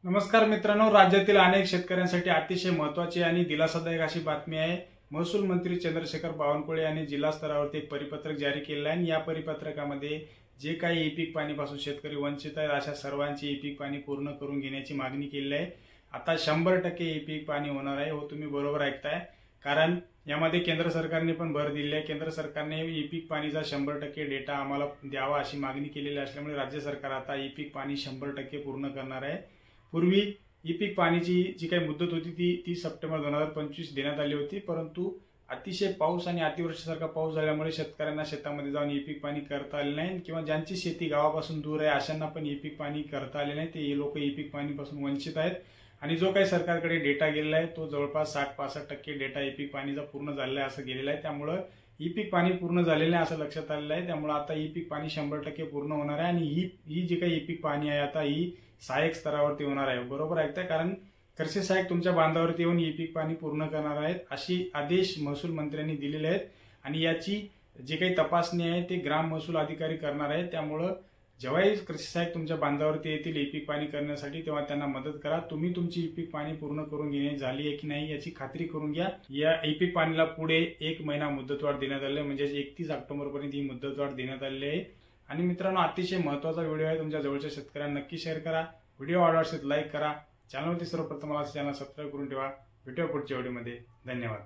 नमस्कार मित्रांनो, राज्यातील अनेक शेतकऱ्यांसाठी अतिशय महत्त्वाची आणि दिलासादायक अशी बातमी आहे। महसूल मंत्री चंद्रशेखर बावनकुळे यांनी जिल्हा स्तरावरती एक परिपत्रक जारी केले आहे आणि या परिपत्रकामध्ये जे काही ई-पीक पाणीपासून शेतकरी वंचित आहेत अशा सर्वांची ई-पीक पाणी पूर्ण करून घेण्याची मागणी केली आहे। आता 100% ई-पीक पाणी होणार आहे। हो, तुम्ही बरोबर ऐकताय, कारण यामध्ये केंद्र सरकारने पण भर दिली आहे। केंद्र सरकारने ई-पीक पाणीचा 100% डेटा आम्हाला द्यावा अशी मागणी केलेली असल्यामुळे राज्य सरकार आता ई-पीक पाणी 100% पूर्ण करणार आहे। पूर्वी ई-पीक पाणीची जी काही मुदत होती ती 30 सप्टेंबर 2025 देण्यात आली होती, परंतु अतिशय पाऊस आणि अतिवृष्टीसारखा पाऊस झाल्यामुळे शेतकऱ्यांना शेतामध्ये जाऊन ई-पीक पाणी करता आले नाही किंवा ज्यांची शेती गावापासून दूर आहे अशांना पण ई-पीक पाणी करता आले नाही। ते लोक ई-पीक पाणीपासून वंचित आहेत आणि जो काही सरकारकडे डेटा गेलेला आहे तो जवळपास 60-65% डेटा ई-पीक पाणीचा पूर्ण झालेला आहे असं गेलेलं आहे। त्यामुळे ई-पीक पाणी पूर्ण झालेलं आहे असं लक्षात आलेलं आहे। त्यामुळे आता ई-पीक पाणी 100% पूर्ण होणार आहे आणि ही जी काही ई-पीक पाणी आहे आता ही सहाय्यक स्तरावरती होणार आहे। बरोबर ऐकताय, कारण कृषी सहाय्यक तुमच्या बांधावरती येऊन ई-पीक पाणी पूर्ण करणार आहेत अशी आदेश महसूल मंत्र्यांनी दिलेले आहेत आणि याची जी काही तपासणी आहे ते ग्राम महसूल अधिकारी करणार आहेत। त्यामुळे जेव्हाही कृषी सहाय्यक तुमच्या बांधावरती येतील ई-पीक पाणी करण्यासाठी तेव्हा त्यांना मदत करा। तुम्ही तुमची ई-पीक पाणी पूर्ण करून घेणे झाली आहे की नाही याची खात्री करून घ्या। या ई-पीक पाणीला पुढे 1 महिना मुदतवाढ देण्यात आली आहे, म्हणजे 31 ऑक्टोबर पर्यंत ही मुदतवाढ देण्यात आलेली आहे। आणि मित्रांनो, अतिशय महत्त्वाचा व्हिडिओ आहे, तुमच्या जवळच्या शेतकऱ्यांना नक्की शेअर करा। व्हिडिओ आवडल्यास लाईक करा। चॅनलवरती सर्वप्रथम चॅनल सबस्क्राईब करून ठेवा। भेटूया पुढच्या व्हिडिओमध्ये। धन्यवाद।